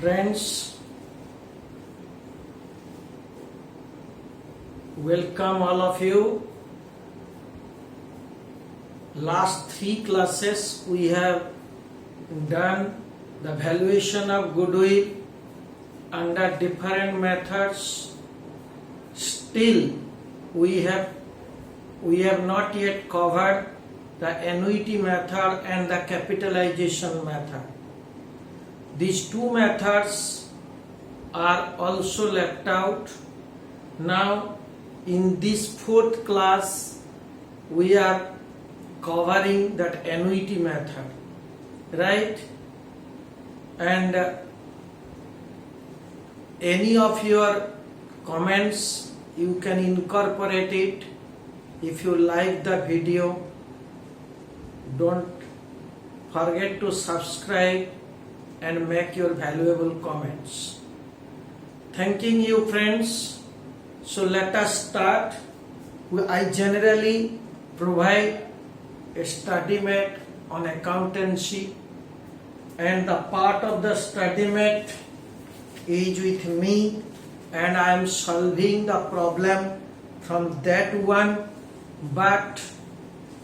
Friends, welcome all of you. Last 3 classes we have done the valuation of goodwill under different methods. Still we have not yet covered the annuity method and the capitalization method. These 2 methods are also left out. Now in this 4th class we are covering that annuity method, right? And any of your comments you can incorporate it. If you like the video, don't forget to subscribe and make your valuable comments. Thanking you, friends. So let us start. I generally provide a study mate on accountancy, and the part of the study mate is with me, and I am solving the problem from that one, but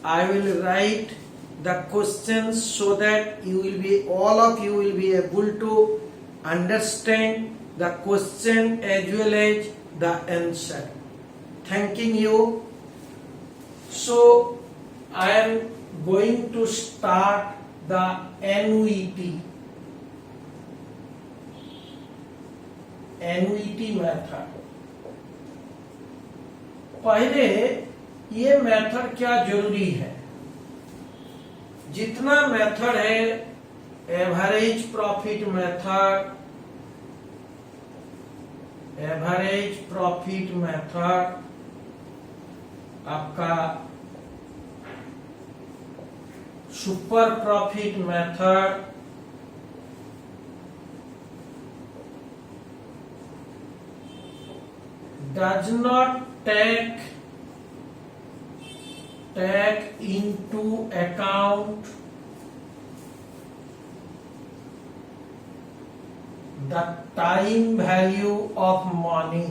I will write the questions so that all of you will be able to understand the question as well as the answer. Thanking you. So I am going to start the annuity method. पहले ये method क्या जरूरी है? जितना method है average profit method, आपका super profit method, does not take into account the time value of money.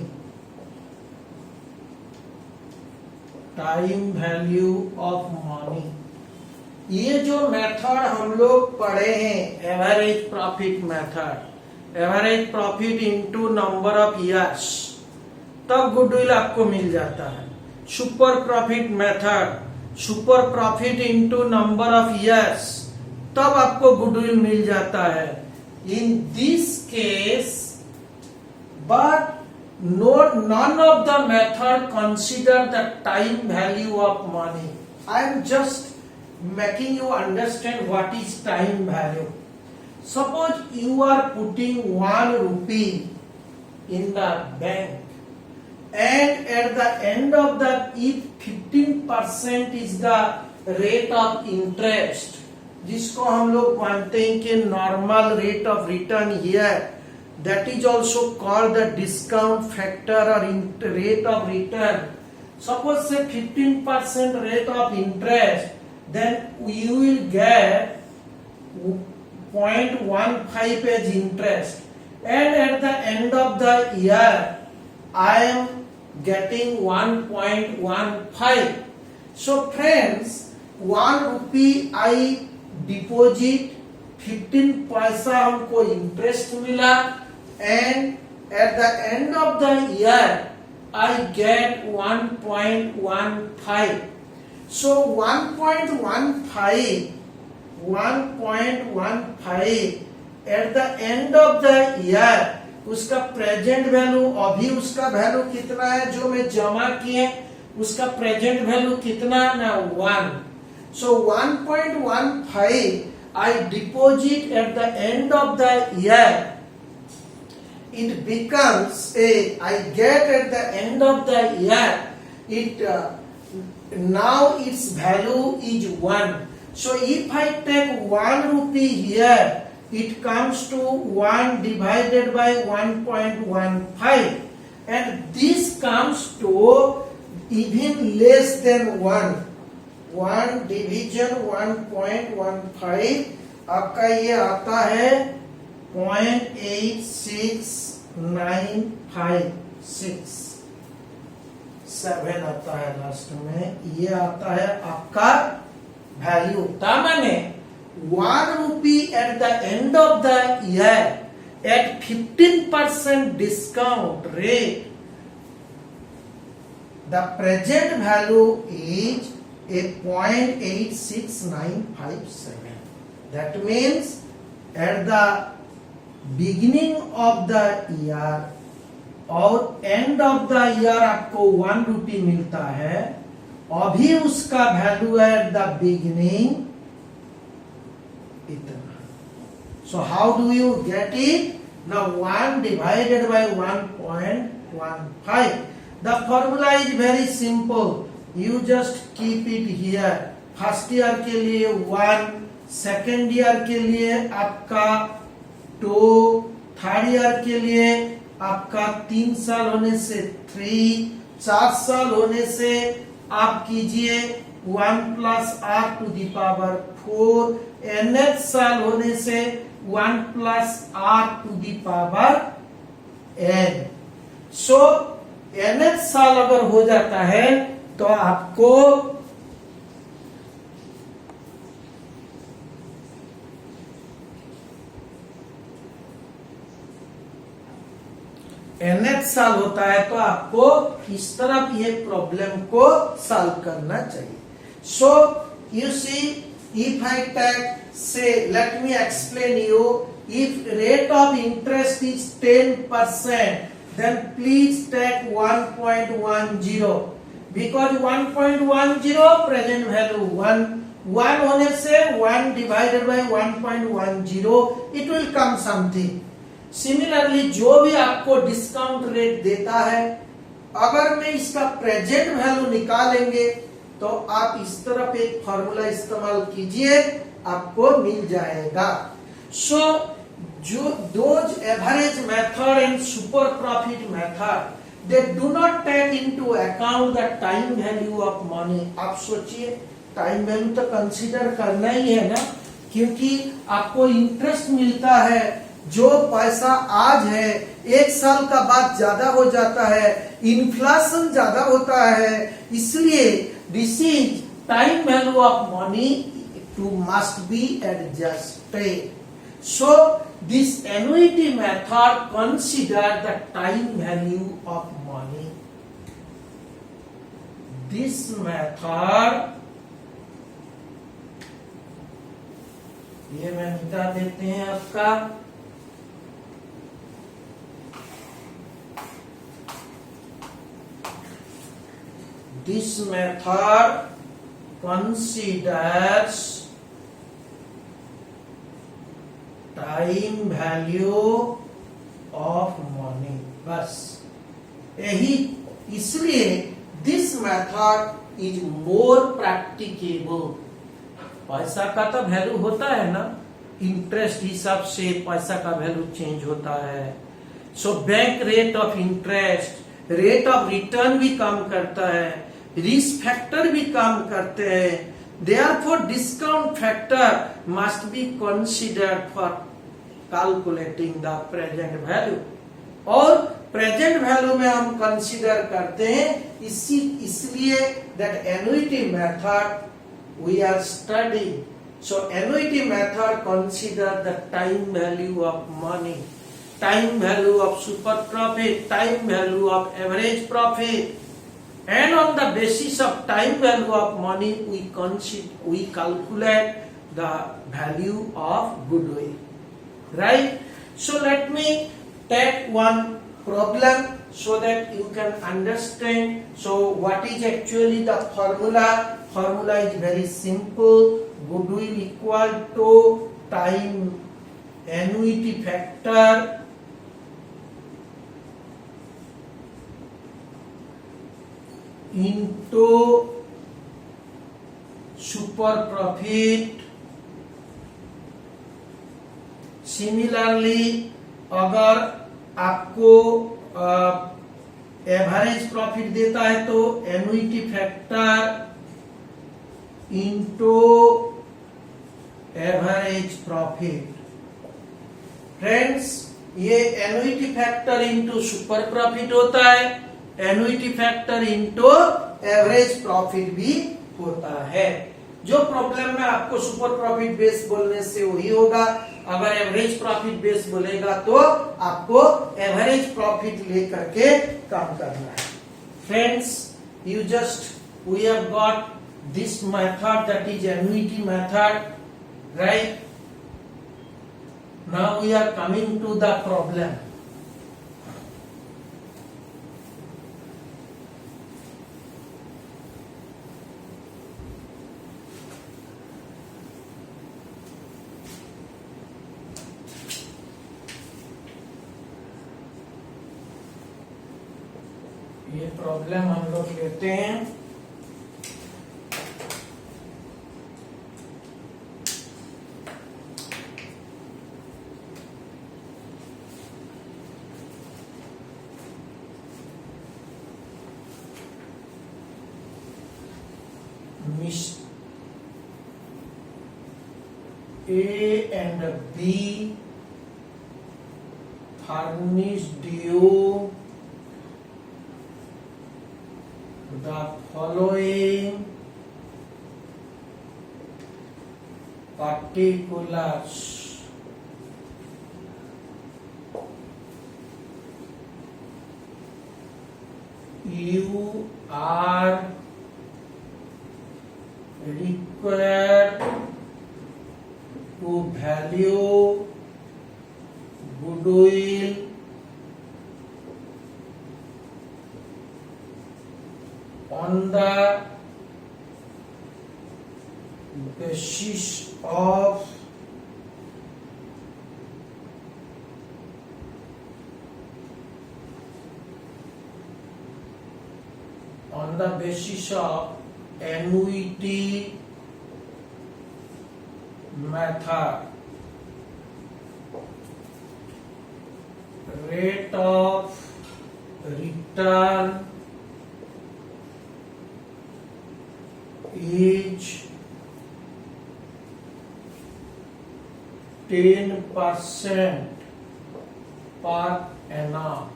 ये जो मेथड हम लोग पढ़े हैं, average profit method, average profit into number of years, तब गुडविल आपको मिल जाता है. Super profit method, super profit into number of years, तब आपको गुडविल मिल जाता है. In this case, but none of the method consider the time value of money. I am just making you understand what is time value. Suppose you are putting 1 rupee in the bank, and at the end of that, if 15% is the rate of interest, जिसको हम लोग मानते हैं कि normal rate of return here, that is also called the discount factor और rate of return. Suppose say 15% rate of interest, then you will get 0.15 as interest, and at the end of the year I am getting 1.15. So friends, 1 rupee I deposit, 15 पैसा हमको interest मिला, and at the end of the year I get 1.15. So 1.15 at the end of the year, उसका present value, अभी उसका value कितना है जो मैं जमा किए, उसका प्रेजेंट वैल्यू कितना ना 1. So 1.15 I deposit at the end of the year. It becomes I get at the end of the year. Now its value is 1. So if I take 1 rupee here, it comes to 1 divided by 1.15, and this comes to even less than 1. 1 division 1.15 आपका ये आता है 0.86957 आता है last में, ये आता है आपका वैल्यू। मैंने 1 rupee at the end of the year at 15% discount rate, the present value is a 0.86957. That means at the beginning of the year और एंड ऑफ द ईयर आपको 1 रुपी मिलता है, अभी उसका वैल्यू है एट द बिगिनिंग इतना। So how do you get it? Now 1 divided by 1.15. The formula is very simple. You just keep it here. First year के लिए 1, सेकेंड ईयर के लिए आपका 2, थर्ड ईयर के लिए आपका 3 साल होने से 3, 4 साल होने से आप कीजिए 1 plus r to the power 4, nth साल होने से 1 plus r to the power n। So nth साल अगर हो जाता है तो आपको nth साल होता है तो आपको इस तरफ ये प्रॉब्लम को सॉल्व करना चाहिए। So you see, if I take say let me explain you, if rate of interest is 10%, then please take 1.10 because 1.10 present value 1 होने से 1 divided by 1.10 it will come something। Similarly जो भी आपको discount rate देता है, अगर मैं इसका प्रेजेंट वैल्यू निकालेंगे तो आप इस तरफ एक फॉर्मूला इस्तेमाल कीजिए, आपको मिल जाएगा। सो जो those average method and super profit method, they do not take into account the time value of money. आप सोचिए, टाइम वैल्यू तो कंसीडर करना ही है ना, क्योंकि आपको इंटरेस्ट मिलता है। जो पैसा आज है 1 साल का बाद ज्यादा हो जाता है, इन्फ्लेशन ज्यादा होता है, इसलिए this is time value of money to must be adjusted. So this annuity method consider the time value of money. This method, ये मैं मिटा देते हैं आपका, this method considers time value of money। बस यही, इसलिए this method is more practicable। पैसा का तो वैल्यू होता है ना, इंटरेस्ट हिसाब से पैसा का वैल्यू चेंज होता है। So bank rate of interest, rate of return भी काम करता है, रिस्क फैक्टर भी काम करते हैं। Therefore discount factor must be considered for calculating the present value. और प्रेजेंट वैल्यू में हम कंसीडर करते हैं इसलिए that annuity method we are studying. So annuity method consider the time value of money, time value of super profit, time value of average profit, and on the basis of time value of money we calculate the value of goodwill, right? So let me take one problem so that you can understand. So what is actually the formula? Formula is very simple. Goodwill equal to time annuity factor into super profit। Similarly अगर आपको average profit देता है तो annuity factor into average profit. Friends, ये annuity factor into super profit होता है, annuity factor into average profit भी होता है। जो प्रॉब्लम में आपको सुपर प्रॉफिट बेस बोलने से वही होगा, अगर एवरेज प्रॉफिट बेस बोलेगा तो आपको एवरेज प्रॉफिट लेकर के काम करना है। Friends, you just we have got this method, that is annuity method, right? Now we are coming to the problem. ये प्रॉब्लम हम लोग लेते हैं। A and B furnished you the following particulars. You are required to value goodwill on the basis of annuity method. Rate of return is 10% per annum.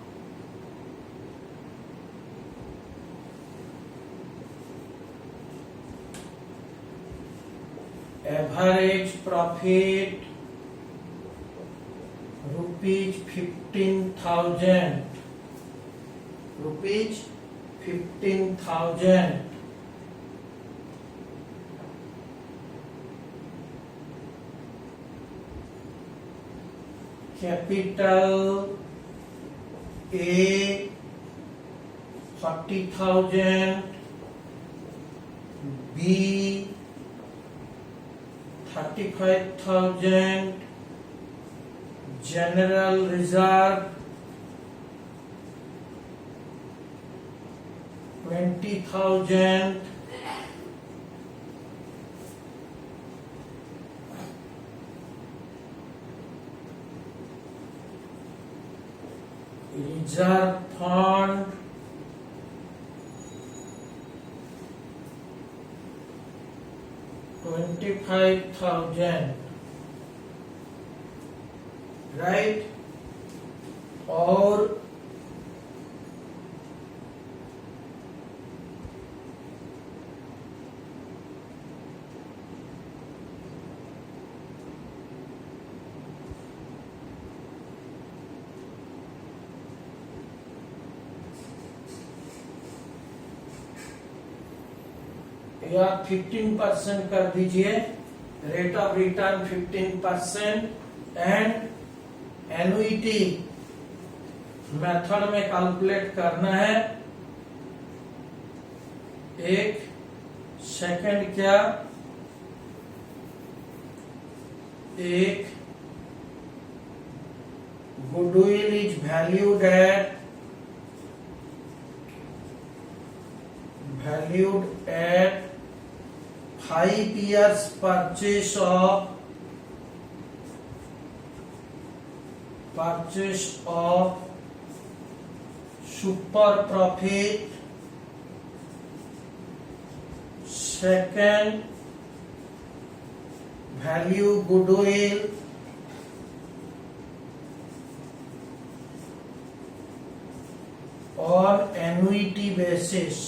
Average profit rupees 15,000. Rupees 15,000. Capital A 40,000. B 35,000. General reserve 20,000. Reserve fund 25,000, right? और या 15% कर दीजिए, rate of return 15% and annuity method में calculate करना है। एक second, क्या एक goodwill is valued at 5 years purchase of super profit. Second, value goodwill और एन्युटी बेसिस।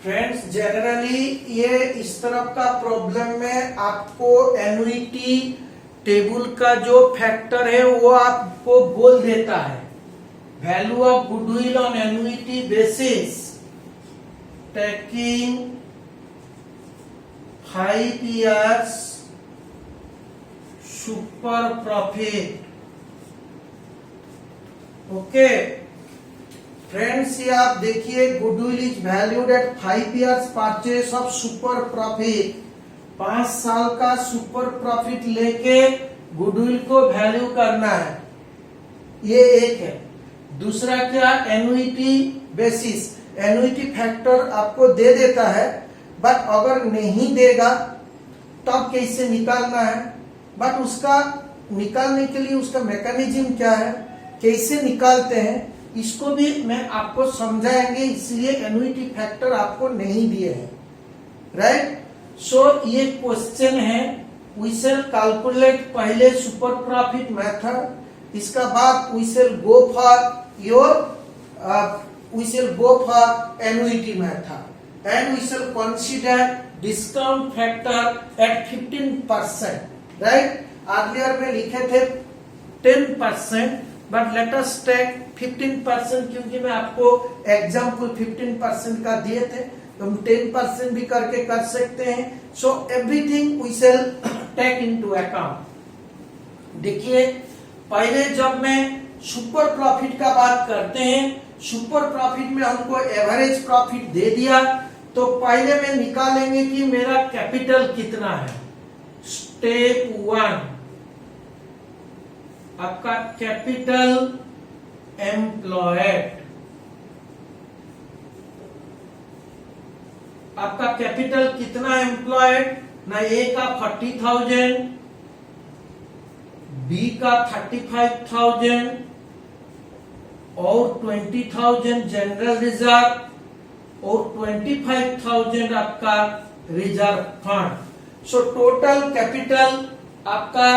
फ्रेंड्स जनरली ये इस तरफ का प्रॉब्लम में आपको एन्युटी टेबल का जो फैक्टर है वो आपको बोल देता है। Value of goodwill on annuity basis taking 5 years super profit. Okay friends, ये आप देखिए goodwill is valued at 5 years purchase of super profit. 5 साल का सुपर प्रॉफिट लेके गुडविल को वैल्यू करना है, ये एक है। दूसरा क्या, एन्युटी बेसिस। एन्युटी फैक्टर आपको दे देता है, बट अगर नहीं देगा तब कैसे निकालना है, बट उसका निकालने के लिए उसका मैकेनिज्म क्या है, कैसे निकालते हैं, इसको भी मैं आपको समझाएंगे। इसलिए एन्युटी फैक्टर आपको नहीं दिए हैं, राइट। सो ये क्वेश्चन है, वी शैल कैलकुलेट पहले सुपर प्रॉफिट मेथड, इसका बाद we shall go for annuity method and we shall consider discount factor at 15%, right. Earlier में लिखे थे 10%, बट लेट अस टेक 15%, क्योंकि मैं आपको एग्जाम्पल 15% का दिए थे, तो हम 10% भी करके कर सकते हैं। So everything we shall take into account. देखिए पहले जब मैं सुपर प्रॉफिट का बात करते हैं, सुपर प्रॉफिट में हमको एवरेज प्रॉफिट दे दिया, तो पहले में निकालेंगे कि मेरा कैपिटल कितना है। स्टेप 1 आपका कैपिटल एम्प्लॉयड, आपका कैपिटल कितना एम्प्लॉयड ना, ए का 40,000, बी का 35,000 और 20,000 जनरल रिजर्व और 25,000 आपका reserve fund. So total capital आपका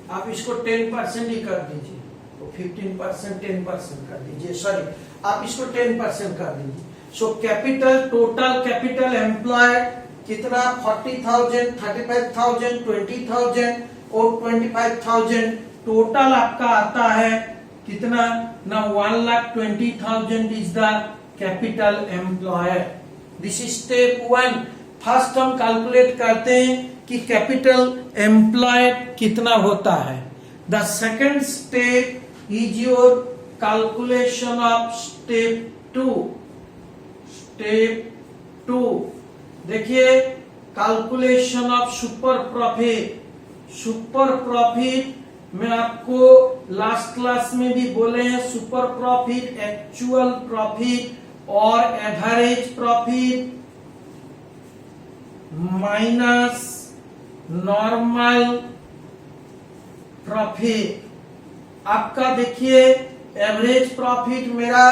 आप इसको 10% ही कर दीजिए, तो 15% 10% कर दीजिए, सॉरी आप इसको 10% कर दीजिए। So capital, total capital employed कितना, 40,000, 35,000, 20,000 और 25,000। टोटल आपका आता है कितना ना, 1,20,000 is the capital employed. This is step 1। First हम कैलकुलेट करते हैं कि कैपिटल एम्प्लॉयड कितना होता है। The second step is your calculation of step 2। Step 2 देखिए, calculation of super profit. Super profit में आपको लास्ट क्लास में भी बोले हैं, सुपर प्रॉफिट, एक्चुअल प्रॉफिट और average profit minus normal profit. आपका देखिए एवरेज प्रॉफिट, मेरा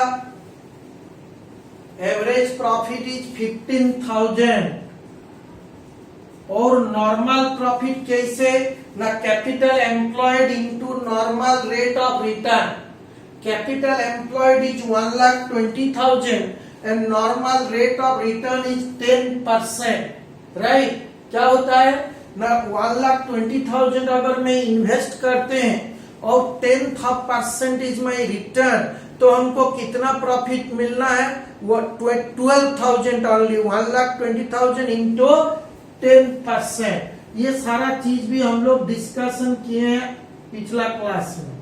एवरेज प्रॉफिट इज 15,000 और नॉर्मल प्रॉफिट कैसे ना, capital employed into normal rate of return. Capital employed is 1,20,000 and normal rate of return is 10%, right. क्या होता है ना, 1,20,000 अगर मैं इन्वेस्ट करते हैं और 10% इज माई रिटर्न, तो हमको कितना प्रॉफिट मिलना है, वो 12,000 ओनली। 1,20,000 इंटू 10%। ये सारा चीज भी हम लोग डिस्कशन किए हैं पिछला क्लास में।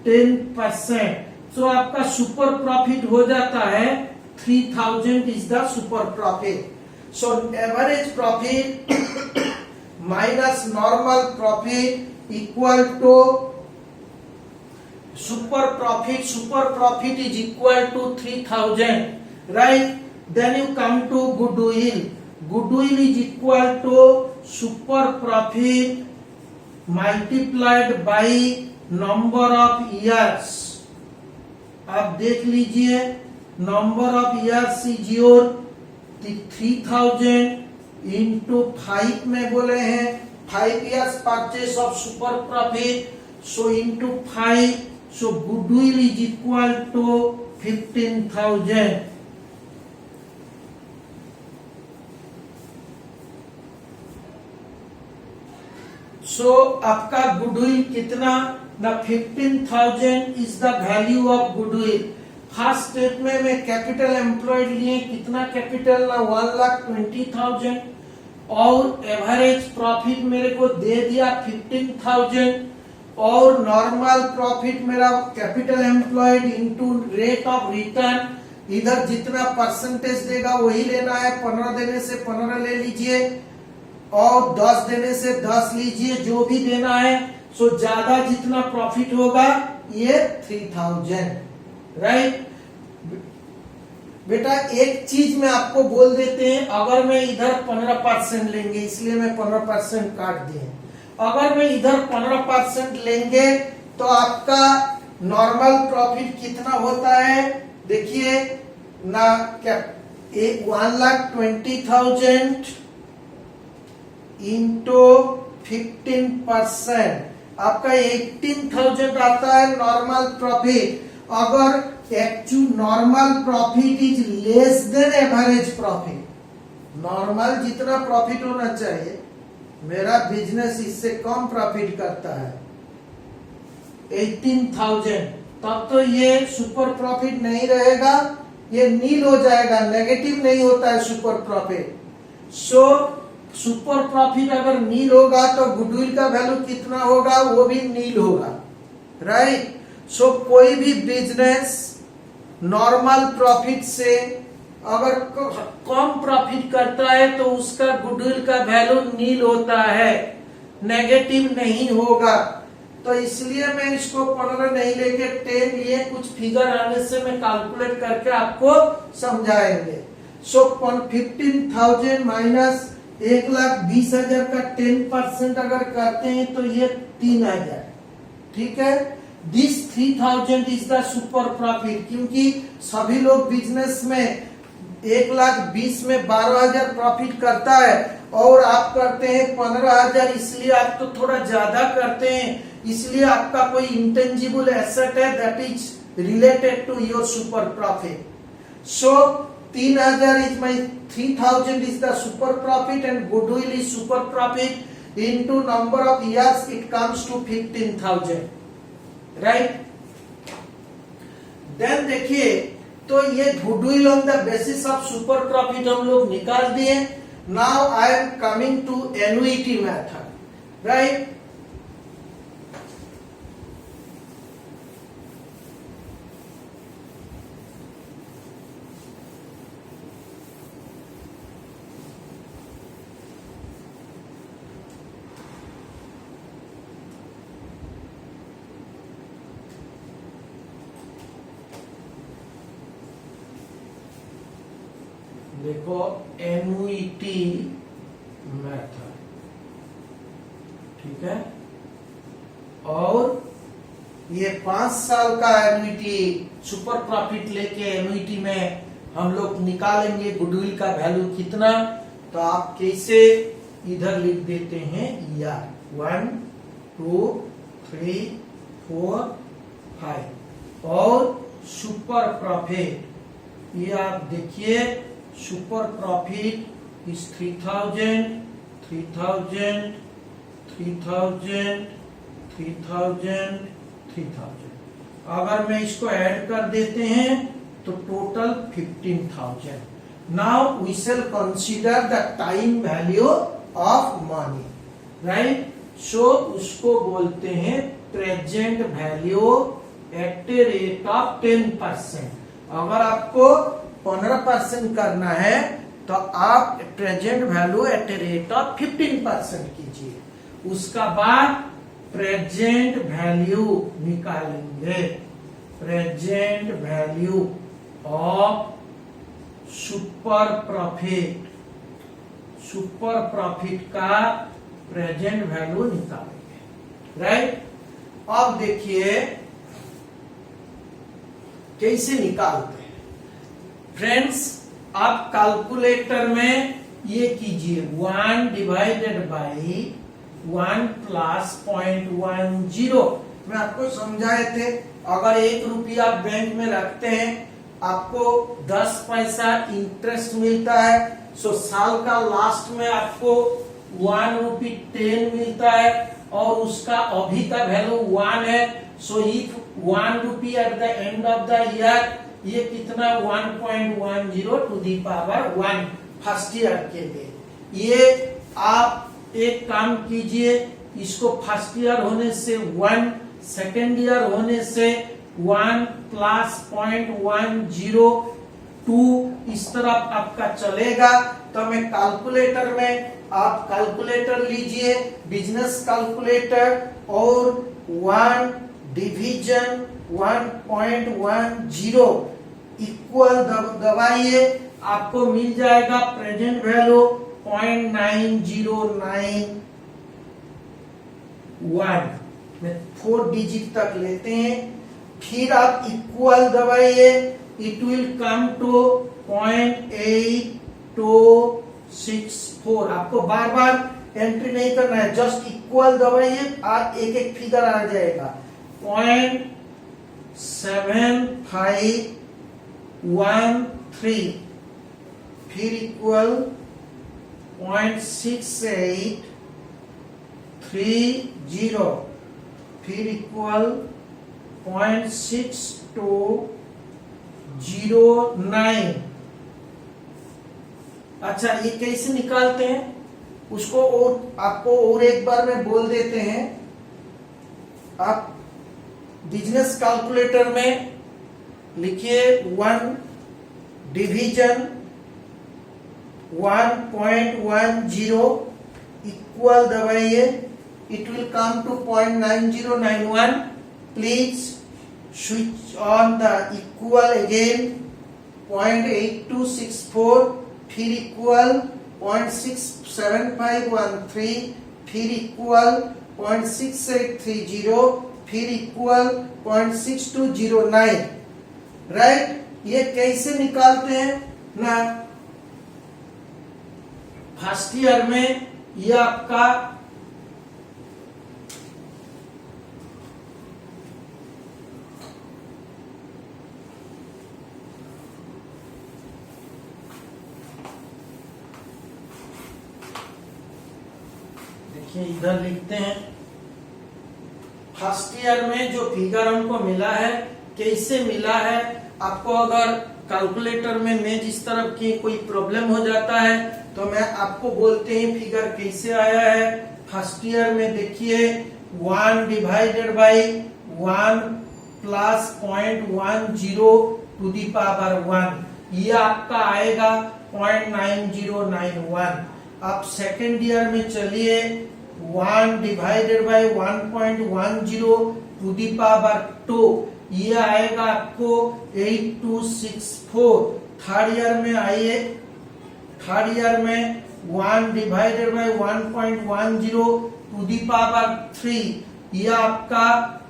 10%, सो आपका सुपर प्रॉफिट हो जाता है 3,000 is the super profit. So average profit minus normal profit equal to super profit. Super profit is equal to 3,000, right. Then you come to goodwill. Goodwill is equal to super profit multiplied by number of years. आप देख लीजिए, number of years is your 3000 into 5 में बोले हैं 5 years purchase of super profit, so into 5, so goodwill is equal to 15,000। सो आपका goodwill कितना, the 15,000 is the value of goodwill. First step में मैं कैपिटल एम्प्लॉयड लिए, कितना कैपिटल ना 1,20,000, और एवरेज प्रॉफिट मेरे को दे दिया 15,000, और नॉर्मल प्रॉफिट मेरा capital employed into rate of return, इधर जितना परसेंटेज देगा वही लेना है, 15 देने से 15 ले लीजिए और 10 देने से 10 लीजिए, जो भी देना है। सो ज्यादा जितना प्रॉफिट होगा ये 3,000, राइट। बेटा एक चीज में आपको बोल देते हैं, अगर मैं इधर 15% लेंगे, इसलिए मैं 15% काट दिए, अगर मैं इधर 15% लेंगे तो आपका नॉर्मल प्रॉफिट कितना होता है, देखिए ना, क्या 1,20,000 इंटू 15%, आपका 18,000 आता है नॉर्मल प्रॉफिट। अगर actual normal profit is less than average profit, normal जितना प्रॉफिट होना चाहिए, मेरा बिजनेस इससे कम प्रॉफिट करता है 18,000, तब तो ये सुपर प्रॉफिट नहीं रहेगा, ये नील हो जाएगा, नेगेटिव नहीं होता है super profit. So super profit अगर नील होगा तो गुडविल का वैल्यू कितना होगा, वो भी नील होगा, राइट। सो कोई भी बिजनेस नॉर्मल प्रॉफिट से अगर कम प्रॉफिट करता है तो उसका गुडविल का वैल्यू नील होता है, नेगेटिव नहीं होगा। तो इसलिए मैं इसको 15 नहीं लेके 10 लिए, कुछ फिगर आने से मैं कैलकुलेट करके आपको समझाएंगे। सो 15,000 माइनस 1,20,000 का 10% अगर करते हैं तो ये 3,000, ठीक है। This 3,000 is the super profit, क्योंकि सभी लोग बिजनेस में 1,20,000 में 12,000 प्रॉफिट करता है और आप करते हैं 15,000, इसलिए आप तो थोड़ा ज्यादा करते हैं, इसलिए आपका कोई इंटेंजिबल एसेट है that is related to your super profit. So 3,000 is my 3,000 is the super profit and goodwill is super profit into number of years, it comes to 15,000, right। then देखिए, तो ये goodwill on the basis of super profit हम लोग निकाल दिए। Now I am coming to annuity method, right. देखो annuity method, ठीक है, और ये 5 साल का एनुइटी सुपर प्रॉफिट लेके एनुइटी में हम लोग निकालेंगे गुडविल का वैल्यू कितना। तो आप कैसे इधर लिख देते हैं, या 1 2 3 4 5, और सुपर प्रॉफिट ये आप देखिए, सुपर प्रॉफिट इज 3,000 3,000 3,000 3,000 3,000। अगर मैं इसको ऐड कर देते हैं तो total 15,000। Now we shall consider the time value of money, right. So उसको बोलते हैं present value at a rate of 10%। अगर आपको 15% करना है तो आप present value at a rate of 15% कीजिए, उसका बाद प्रेजेंट वैल्यू निकालेंगे, present value of super profit, super profit का प्रेजेंट वैल्यू निकालेंगे। राइट। अब देखिए कैसे निकालते हैं फ्रेंड्स। आप कैलकुलेटर में ये कीजिए 1 डिवाइडेड बाई 1 प्लस 0.10। मैं आपको समझाए थे, अगर 1 रुपया बैंक में रखते हैं आपको 10 पैसा इंटरेस्ट मिलता है। सो साल का लास्ट में आपको 1 रुपी 10 मिलता है और उसका अभी का वैल्यू 1 है। So if 1 rupee at the end of the year, ये कितना 1.10 to the power 1 first year के लिए। ये आप एक काम कीजिए, इसको फर्स्ट ईयर होने से 1, सेकेंड ईयर होने से 1 प्लस 0.102 इस तरफ आपका चलेगा। तो मैं कैलकुलेटर में, आप कैलकुलेटर लीजिए बिजनेस कैलकुलेटर और 1 डिवीजन 1.10 इक्वल दबाइए, आपको मिल जाएगा प्रेजेंट वैल्यू 0.9091 में 4 डिजिट तक लेते हैं। फिर आप इक्वल दबाइए, इट विल कम टू 0.8264। आपको बार बार एंट्री नहीं करना है, जस्ट इक्वल दबाइए और एक एक फिगर आ जाएगा। 0.7513 फिर इक्वल 0.6830 फिर इक्वल 0.6209। अच्छा, ये कैसे निकालते हैं उसको और आपको और एक बार में बोल देते हैं। आप बिजनेस कैलकुलेटर में लिखिए 1 डिवीजन 1.10 इक्वल दबाइए, it will come to 0.9091। Please switch on the equal again 0.8264 फिर इक्वल 0.67513 फिर इक्वल 0.6830 फिर इक्वल 0.6209। राइट। ये कैसे निकालते हैं ना, फर्स्ट ईयर में ये आपका देखिए इधर लिखते हैं। फर्स्ट ईयर में जो फिगर हमको मिला है, कैसे मिला है, आपको अगर कैलकुलेटर में मैं जिस तरफ की कोई प्रॉब्लम हो जाता है तो मैं आपको बोलते हैं फिगर कैसे आया है। फर्स्ट ईयर में देखिए 1 divided by 1 plus 0.10 to the power 1, ये आपका आएगा 0.9091। आप सेकेंड ईयर में चलिए 1 divided by 1.10 to the power 2, ये आएगा आपको 8264। थर्ड ईयर में आइए, थर्ड ईयर में 1 divided by 1.10 to the power 3, ये आपका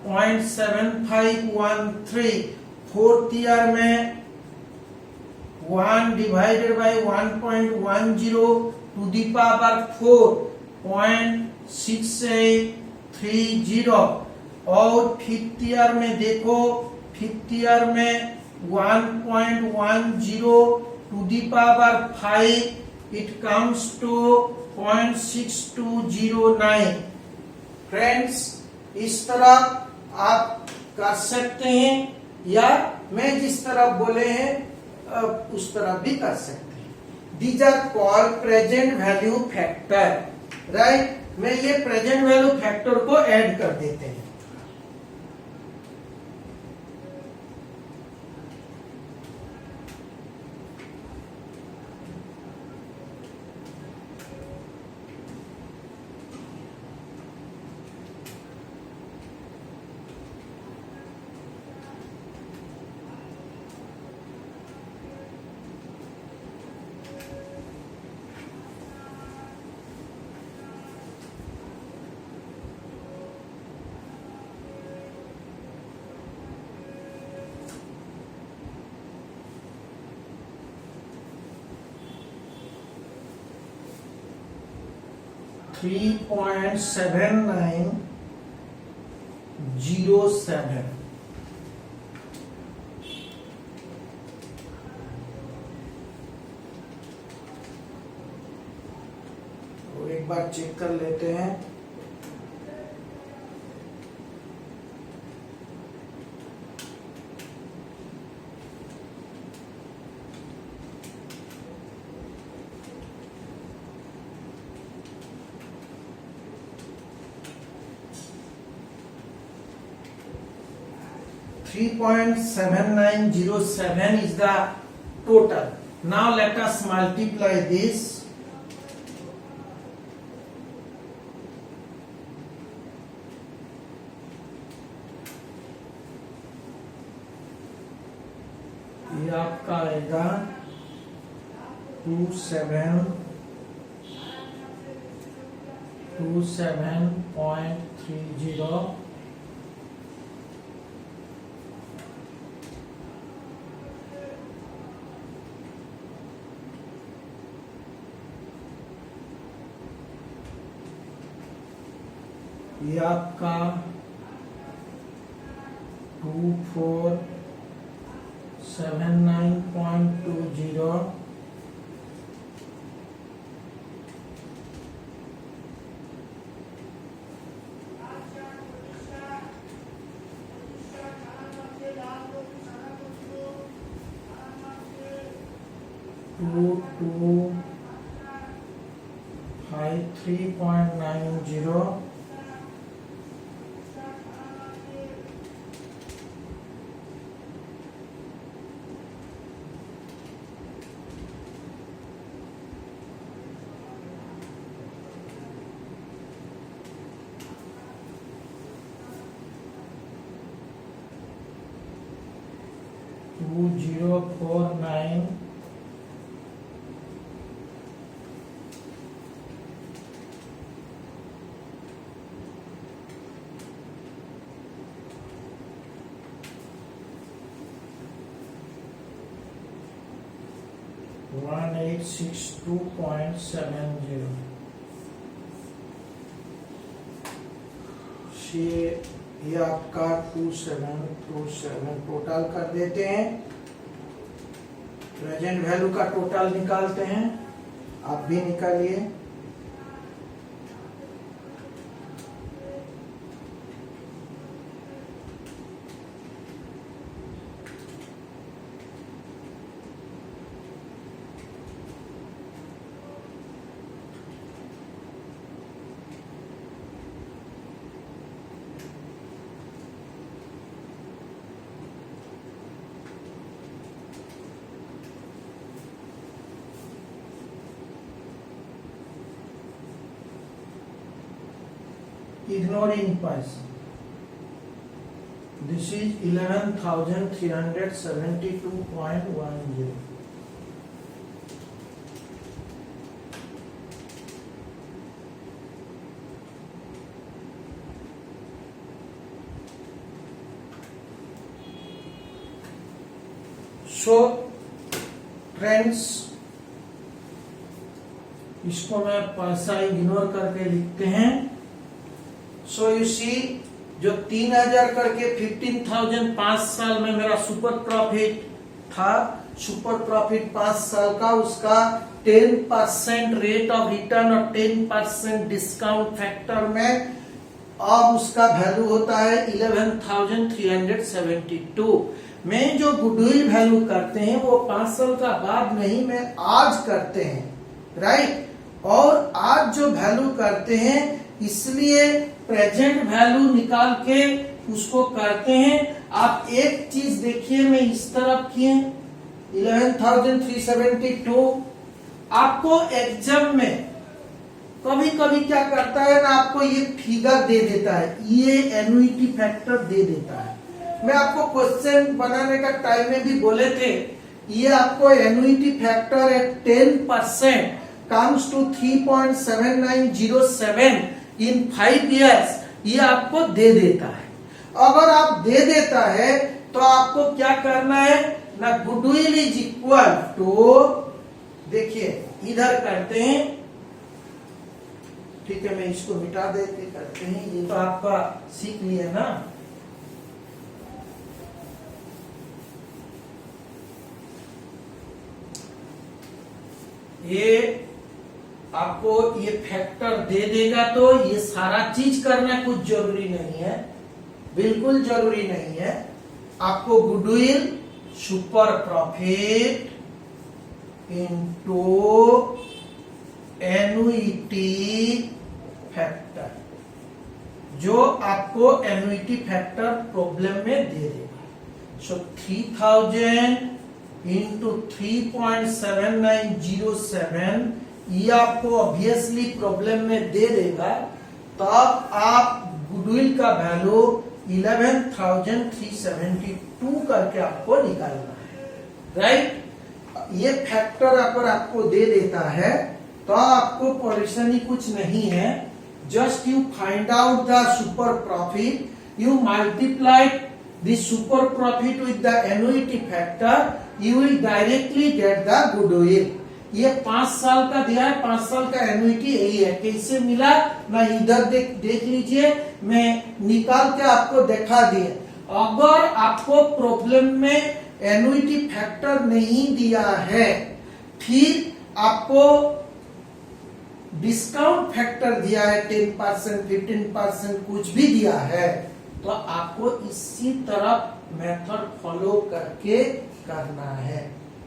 0.7513। फोर्थ ईयर में 1 divided by 1.10 to the power 4, 0.6830। और फिफ्थ ईयर में देखो, फिफ्थ ईयर में 1.10 to the power 5, it comes to 0.6209। Friends, इस तरह आप कर सकते हैं या मैं जिस तरह बोले हैं उस तरह भी कर सकते हैं। These are called present value factor. Right. मैं ये प्रेजेंट वैल्यू फैक्टर को ऐड कर देते हैं। 3.7907। तो एक बार चेक कर लेते हैं। $3.7907 is the total. Now let us multiply this. ये आपका आएगा 27.30। ये आपका 2479.20। टू 23.90। टू 2049। ये आपका 2727 टोटल कर देते हैं। प्रेजेंट वैल्यू का टोटल निकालते हैं, आप भी निकालिए। Ignoring person. This is 11,372.10. So friends, इसको मैं पैसा इग्नोर करके लिखते हैं। सो यू सी, जो 3000 करके 15,000 5 साल में मेरा सुपर प्रॉफिट था, सुपर प्रॉफिट 5 साल का, उसका 10% रेट ऑफ रिटर्न और 10% डिस्काउंट फैक्टर में अब उसका वैल्यू होता है 11,372। में जो गुडविल वैल्यू करते हैं वो 5 साल का बाद नहीं, मैं आज करते हैं, राइट। और आज जो वैल्यू करते हैं इसलिए प्रेजेंट वैल्यू निकाल के उसको करते हैं। आप एक चीज देखिए, मैं इस तरफ किए 11,372। आपको एग्जाम में कभी कभी क्या करता है ना, आपको ये फिगर दे देता है, ये एनुइटी फैक्टर दे देता है। मैं आपको क्वेश्चन बनाने का टाइम में भी बोले थे, ये आपको एनुइटी फैक्टर है 10% कम्स टू 3.7907 इन 5 years, ये आपको दे देता है। अगर आप दे देता है तो आपको क्या करना है ना, गुडविल इज इक्वल टू, देखिए इधर करते हैं ठीक है, मैं इसको मिटा देते करते हैं, ये तो आपका सीख लिया ना। ये आपको ये फैक्टर दे देगा तो ये सारा चीज करना कुछ जरूरी नहीं है, बिल्कुल जरूरी नहीं है। आपको goodwill super profit into annuity factor, जो आपको एनुइटी फैक्टर प्रॉब्लम में दे देगा। सो 3000 इंटू 3.7907 ये आपको ऑब्वियसली प्रॉब्लम में दे देगा। तब आप गुडविल का वैल्यू 11,372 करके आपको निकालना है, राइट। ये फैक्टर अगर आपको दे देता है तो आपको परेशानी कुछ नहीं है। Just you find out the super profit, you multiply the super profit with the annuity factor, you will directly get the goodwill. ये 5 साल का दिया है, 5 साल का एनुइटी यही है। कैसे मिला ना, इधर देख लीजिए, मैं निकाल के आपको दिखा दिए। अगर आपको प्रॉब्लम में एनुइटी फैक्टर नहीं दिया है, फिर आपको डिस्काउंट फैक्टर दिया है 10%, 15% कुछ भी दिया है, तो आपको इसी तरह मेथड फॉलो करके करना है,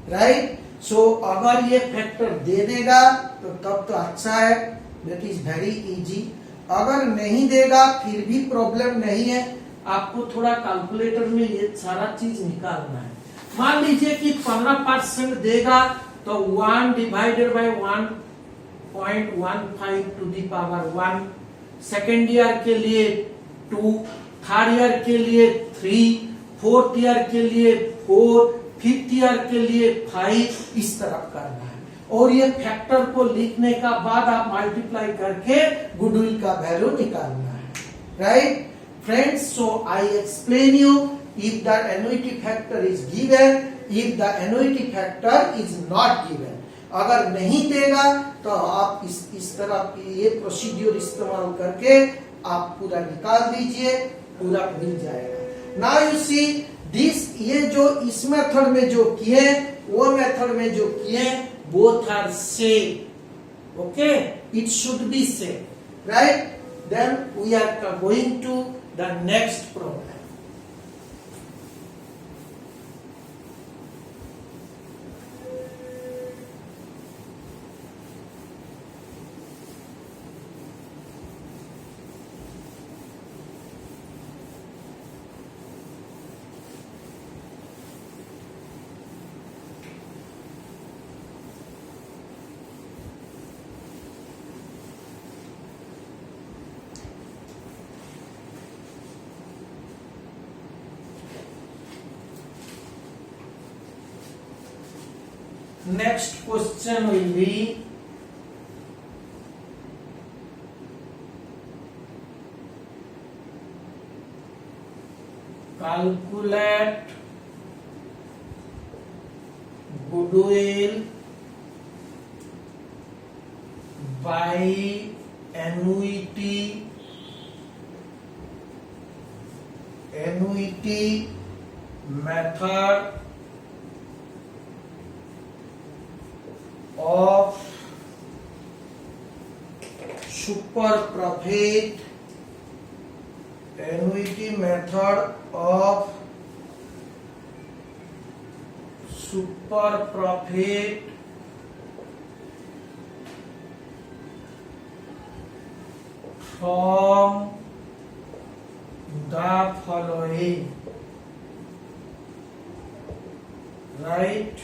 राइट। सो अगर ये फैक्टर दे देगा तो तब तो अच्छा है, दैट इज वेरी इजी। अगर नहीं देगा फिर भी प्रॉब्लम नहीं है, आपको थोड़ा कैलकुलेटर में ये सारा चीज निकालना है। मान लीजिए कि 15% देगा तो 1 divided by 1.15 to the power 1, second year के लिए 2, थर्ड ईयर के लिए 3, फोर्थ ईयर के लिए 4, फिफ्थ ईयर के लिए 5, इस तरह करना है। और ये फैक्टर को लिखने का बाद आप मल्टीप्लाई करके गुडविल का वैल्यू निकालना है, right friends. So I explain you, if the annuity factor is given, if the annuity factor is not given, अगर नहीं देगा तो आप इस तरह की ये प्रोसीड्यूर इस्तेमाल करके आप पूरा निकाल दीजिए, पूरा मिल जाएगा। नाउ यू सी दिस, ये जो इस मेथड में जो किए वो मेथड में जो किए both are same, okay, it should be same, right. Then we are going to the next problem. Next question will be calculate goodwill by annuity method of super profit, annuity method of super profit from the following, right?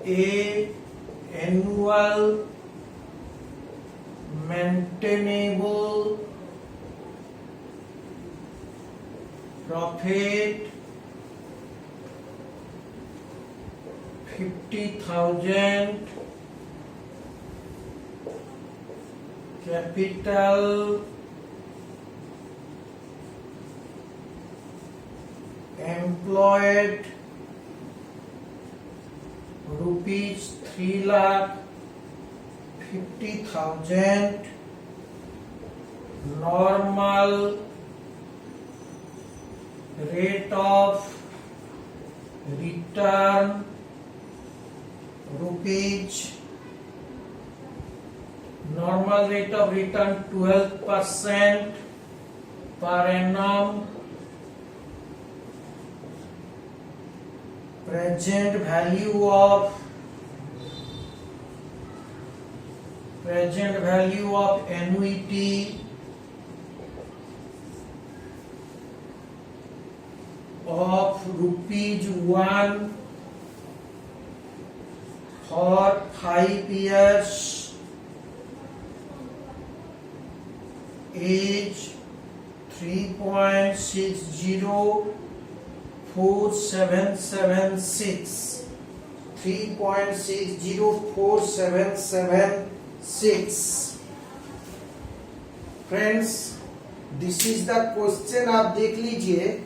A, annual maintainable profit 50,000, capital employed rupees 3,50,000, 50,000 normal rate of return rupees, normal rate of return 12% per annum, present value of annuity of rupees 1 for 5 years, age 3.604776, 3.604776. Friends, this is the question. आप देख लीजिए,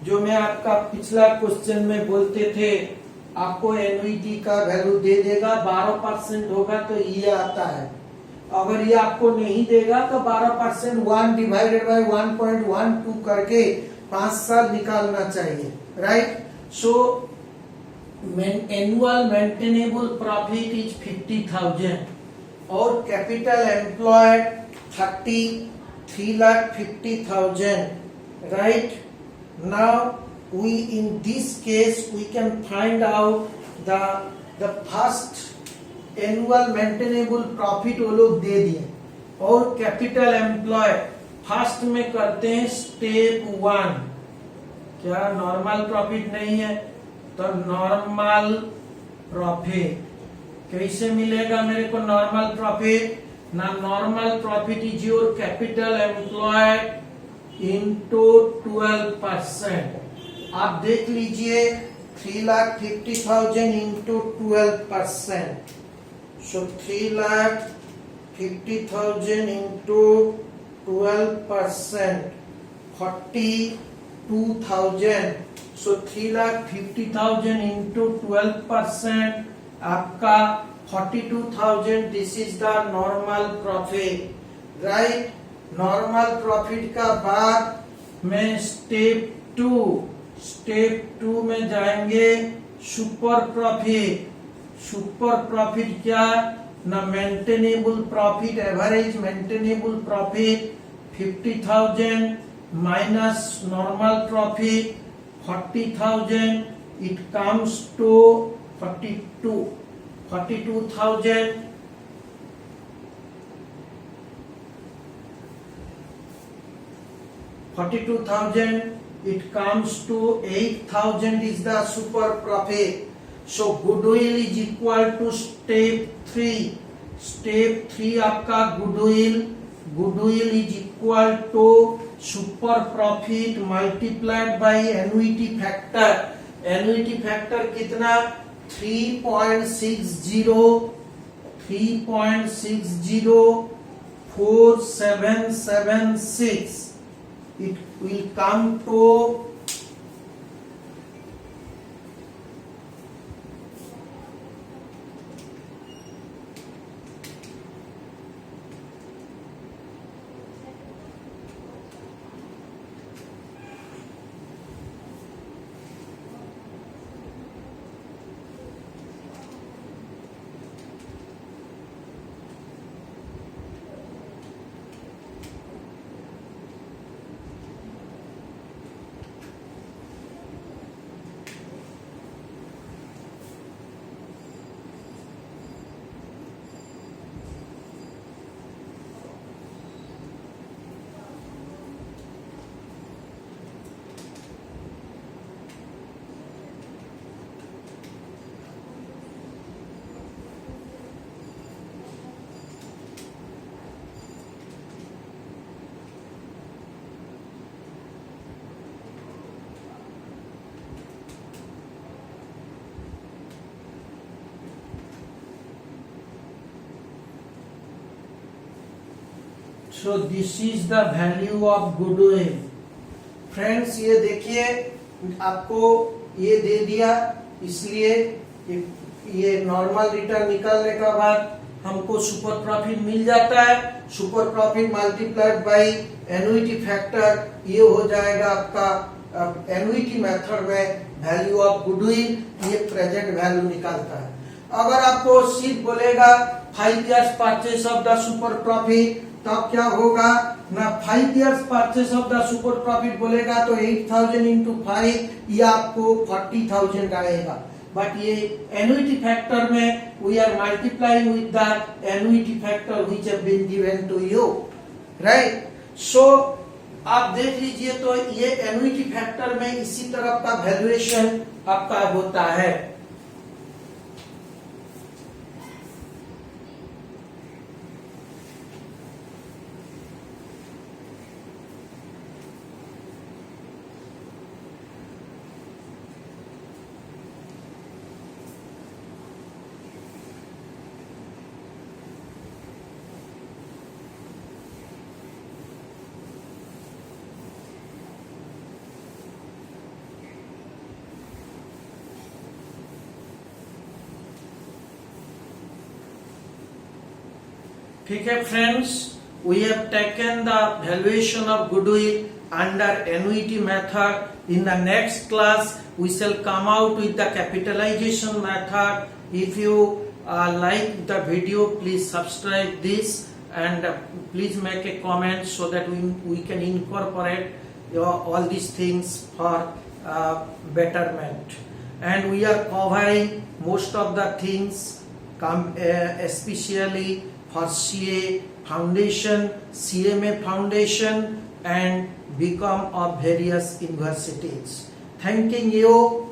जो मैं आपका पिछला question में बोलते थे, आपको एनुइटी का वैल्यू दे देगा, 12% होगा तो ये आता है। अगर ये आपको नहीं देगा तो 12% 1 डिवाइडेड बाय 1.12 करके 5 साल निकालना चाहिए, right. So annual maintainable profit is 50,000 और capital employed 3,50,000, right. Now we, in this case, we can find out the first annual maintainable profit वो लोग दे दिए, और कैपिटल एम्प्लॉय फर्स्ट में करते हैं स्टेप 1। क्या नॉर्मल प्रॉफिट नहीं है? तो नॉर्मल प्रॉफिट कैसे मिलेगा मेरे को नॉर्मल प्रॉफिट? ना, normal profit is your capital employed into 12%। आप देख लीजिए, 3,50,000 इंटू 12%, सो 3,50,000 इंटू 12%, 42,000। सो 3,50,000 इंटू 12% आपका 42,000। This is the normal profit, right. Normal profit का बाद में स्टेप 2 में जाएंगे सुपर प्रॉफिट। सुपर प्रॉफिट क्या? ना, maintainable profit, average maintainable profit 50,000 minus normal profit 40,000, it comes to 42,000। It comes to 8,000 is the super profit. So goodwill is equal to step 3. Step 3 आपका goodwill is equal to super profit multiplied by annuity factor. Annuity factor कितना? 3.604776. It will come to 'So this is the value of goodwill'। Friends, ये देखिए, आपको ये दे दिया, इसलिए ये normal return निकालने का बाद हमको सुपर प्रॉफिट मिल जाता है। Super profit multiplied by annuity factor, ये हो जाएगा आपका एनुइटी मेथड में वैल्यू ऑफ गुडविल, ये प्रेजेंट वैल्यू निकालता है। अगर आपको सीट बोलेगा 5 years purchase of the super profit, तब क्या होगा ना, 5 years purchase of the super profit बोलेगा तो 8000 इंटू 5, ये आपको 40,000 आएगा। बट ये एनुइटी फैक्टर में we are multiplying with the annuity factor which have been given to you, right. So आप देख लीजिए, तो ये एनुइटी फैक्टर में इसी तरह का वैल्यूएशन आपका होता है। ठीक है friends, we have taken the valuation of goodwill under annuity method. In the next class, we shall come out with the capitalization method. If you like the video, please subscribe this and please make a comment so that we can incorporate all these things for betterment. And we are covering most of the things, especially for CA Foundation, CMA Foundation and BCom of various universities. Thanking you.